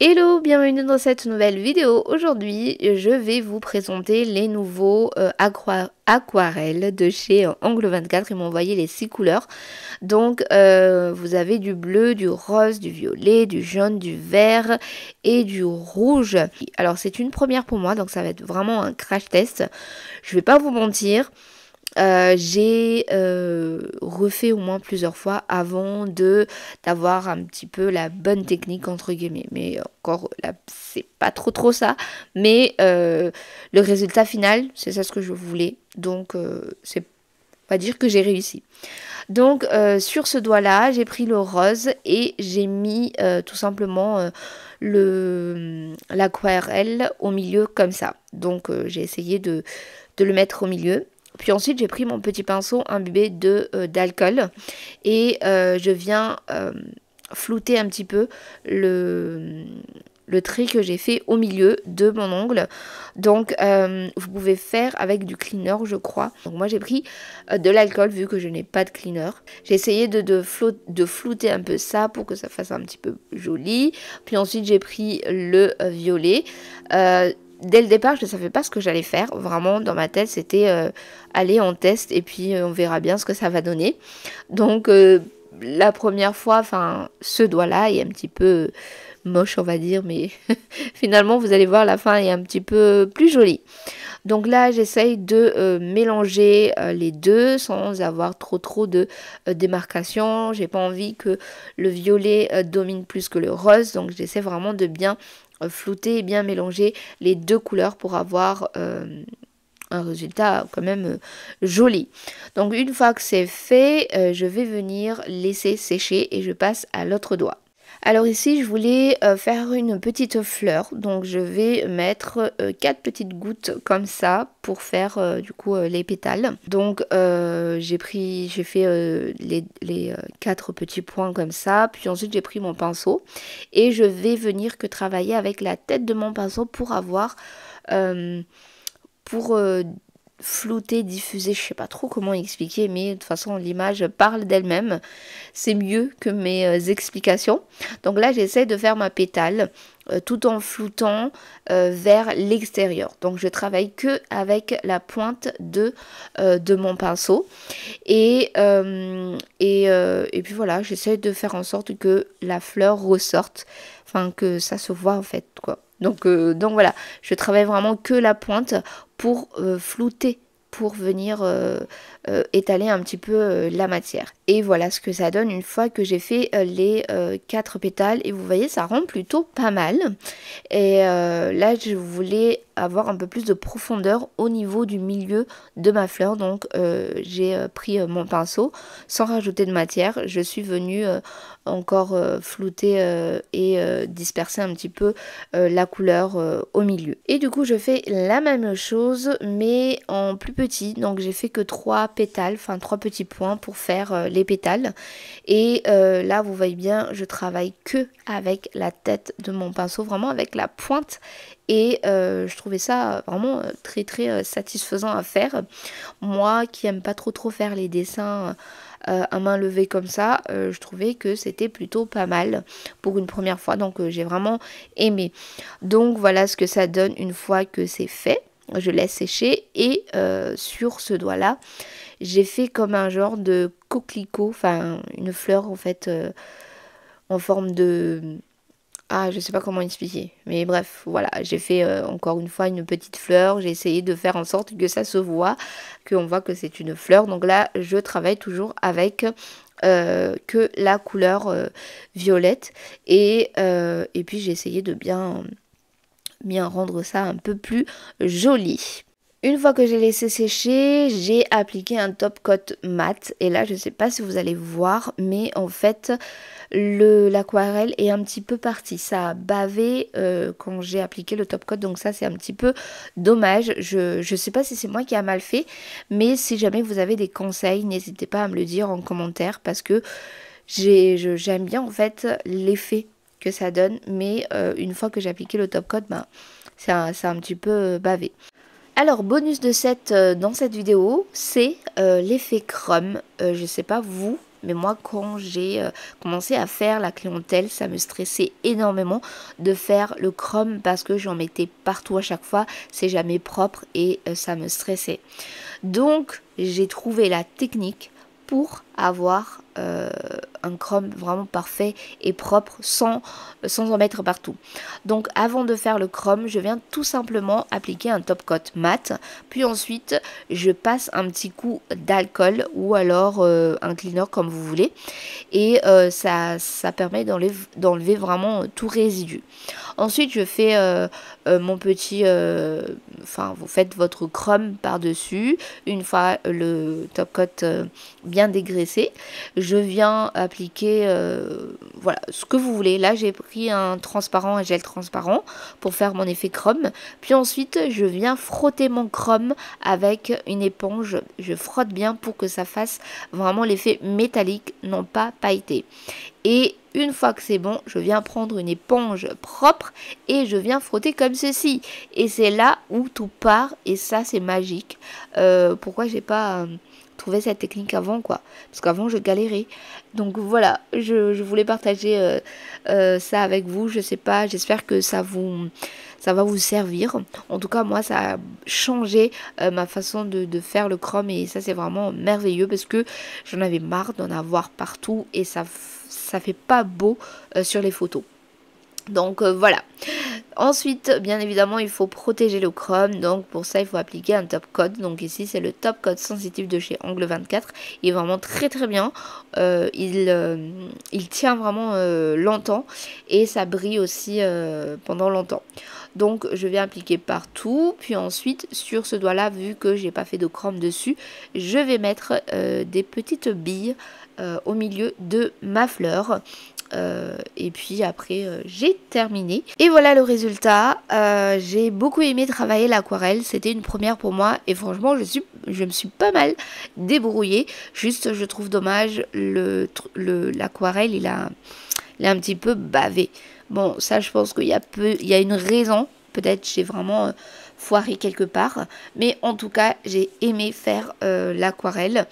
Hello, bienvenue dans cette nouvelle vidéo. Aujourd'hui, je vais vous présenter les nouveaux aquarelles de chez Angle 24. Ils m'ont envoyé les 6 couleurs. Donc, vous avez du bleu, du rose, du violet, du jaune, du vert et du rouge. Alors, c'est une première pour moi, donc ça va être vraiment un crash test. Je vais pas vous mentir. J'ai refait au moins plusieurs fois avant d'avoir un petit peu la bonne technique entre guillemets, mais encore là c'est pas trop ça, mais le résultat final c'est ça ce que je voulais, donc c'est pas dire que j'ai réussi. Donc sur ce doigt là j'ai pris le rose et j'ai mis tout simplement l'aquarelle au milieu comme ça, donc j'ai essayé de le mettre au milieu. Puis ensuite, j'ai pris mon petit pinceau imbibé d'alcool et je viens flouter un petit peu le trait que j'ai fait au milieu de mon ongle. Donc, vous pouvez faire avec du cleaner, je crois. Donc, moi, j'ai pris de l'alcool vu que je n'ai pas de cleaner. J'ai essayé de flouter un peu ça pour que ça fasse un petit peu joli. Puis ensuite, j'ai pris le violet. Dès le départ, je ne savais pas ce que j'allais faire. Vraiment, dans ma tête, c'était aller en test et puis on verra bien ce que ça va donner. Donc, la première fois, enfin, ce doigt-là est un petit peu moche, on va dire, mais finalement, vous allez voir, la fin est un petit peu plus jolie. Donc là, j'essaye de mélanger les deux sans avoir trop de démarcation. J'ai pas envie que le violet domine plus que le rose. Donc j'essaie vraiment de bien flouter et bien mélanger les deux couleurs pour avoir un résultat quand même joli. Donc une fois que c'est fait, je vais venir laisser sécher et je passe à l'autre doigt. Alors ici, je voulais faire une petite fleur, donc je vais mettre 4 petites gouttes comme ça pour faire du coup les pétales. Donc j'ai fait les 4 petits points comme ça, puis ensuite j'ai pris mon pinceau et je vais venir que travailler avec la tête de mon pinceau pour avoir pour flouter, diffuser, je sais pas trop comment expliquer, mais de toute façon l'image parle d'elle-même. C'est mieux que mes explications. Donc là j'essaie de faire ma pétale tout en floutant vers l'extérieur. Donc je travaille que avec la pointe de mon pinceau. Et puis voilà, j'essaie de faire en sorte que la fleur ressorte, enfin que ça se voit en fait quoi. Donc voilà, je travaille vraiment que la pointe pour flouter, pour venir étaler un petit peu la matière. Et voilà ce que ça donne une fois que j'ai fait les 4 pétales. Et vous voyez, ça rend plutôt pas mal. Et là, je voulais avoir un peu plus de profondeur au niveau du milieu de ma fleur. Donc, j'ai pris mon pinceau sans rajouter de matière. Je suis venue encore flouter et disperser un petit peu la couleur au milieu. Et du coup, je fais la même chose, mais en plus petit. Donc, j'ai fait que 3 pétales, enfin 3 petits points pour faire les pétales. Et là, vous voyez bien, je travaille que avec la tête de mon pinceau, vraiment avec la pointe. Et je trouvais ça vraiment très satisfaisant à faire. Moi qui aime pas trop faire les dessins à main levée comme ça, je trouvais que c'était plutôt pas mal pour une première fois. Donc j'ai vraiment aimé. Donc voilà ce que ça donne une fois que c'est fait. Je laisse sécher et sur ce doigt là j'ai fait comme un genre de coquelicot, enfin une fleur en fait en forme de... Ah, je sais pas comment expliquer. Mais bref, voilà, j'ai fait encore une fois une petite fleur. J'ai essayé de faire en sorte que ça se voit, qu'on voit que c'est une fleur. Donc là, je travaille toujours avec que la couleur violette. Et puis j'ai essayé de bien rendre ça un peu plus joli. Une fois que j'ai laissé sécher, j'ai appliqué un top coat mat. Et là, je ne sais pas si vous allez voir, mais en fait, l'aquarelle est un petit peu partie. Ça a bavé quand j'ai appliqué le top coat. Donc ça, c'est un petit peu dommage. Je ne sais pas si c'est moi qui a mal fait. Mais si jamais vous avez des conseils, n'hésitez pas à me le dire en commentaire. Parce que j'aime bien en fait l'effet que ça donne. Mais une fois que j'ai appliqué le top coat, ben, c'est un petit peu bavé. Alors, bonus de 7 dans cette vidéo, c'est l'effet chrome. Je sais pas vous, mais moi quand j'ai commencé à faire la clientèle, ça me stressait énormément de faire le chrome parce que j'en mettais partout à chaque fois, c'est jamais propre et ça me stressait. Donc j'ai trouvé la technique pour avoir un chrome vraiment parfait et propre sans en mettre partout. Donc avant de faire le chrome, je viens tout simplement appliquer un top coat mat, puis ensuite je passe un petit coup d'alcool ou alors un cleaner comme vous voulez, et ça permet d'enlever vraiment tout résidu. Ensuite je fais mon petit, enfin vous faites votre chrome par dessus. Une fois le top coat bien dégraissé, je viens appliquer voilà ce que vous voulez. Là j'ai pris un transparent, un gel transparent pour faire mon effet chrome, puis ensuite je viens frotter mon chrome avec une éponge. Je frotte bien pour que ça fasse vraiment l'effet métallique, non pas pailleté. Et une fois que c'est bon, je viens prendre une éponge propre et je viens frotter comme ceci. Et c'est là où tout part, et ça c'est magique. Pourquoi j'ai pas trouvé cette technique avant, quoi? Parce qu'avant je galérais. Donc voilà, je voulais partager ça avec vous. Je sais pas, j'espère que ça va vous servir. En tout cas, moi, ça a changé ma façon de faire le chrome, et ça, c'est vraiment merveilleux parce que j'en avais marre d'en avoir partout et ça fait pas beau sur les photos. Donc voilà. Ensuite, bien évidemment, il faut protéger le chrome. Donc pour ça, il faut appliquer un top coat. Donc ici, c'est le top coat sensitif de chez Angle 24. Il est vraiment très très bien. Il tient vraiment longtemps et ça brille aussi pendant longtemps. Donc je vais appliquer partout. Puis ensuite, sur ce doigt-là, vu que j'ai pas fait de chrome dessus, je vais mettre des petites billes au milieu de ma fleur. Et puis après j'ai terminé et voilà le résultat. J'ai beaucoup aimé travailler l'aquarelle, c'était une première pour moi et franchement je me suis pas mal débrouillée. Juste je trouve dommage l'aquarelle il a un petit peu bavé. Bon, ça je pense qu'il y a une raison, peut-être j'ai vraiment foiré quelque part, mais en tout cas j'ai aimé faire l'aquarelle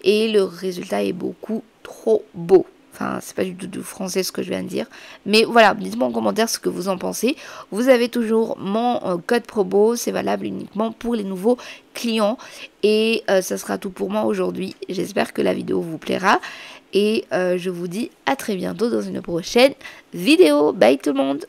et le résultat est beaucoup trop beau. Enfin, c'est pas du tout français ce que je viens de dire. Mais voilà, dites-moi en commentaire ce que vous en pensez. Vous avez toujours mon code promo. C'est valable uniquement pour les nouveaux clients. Et ça sera tout pour moi aujourd'hui. J'espère que la vidéo vous plaira. Et je vous dis à très bientôt dans une prochaine vidéo. Bye tout le monde!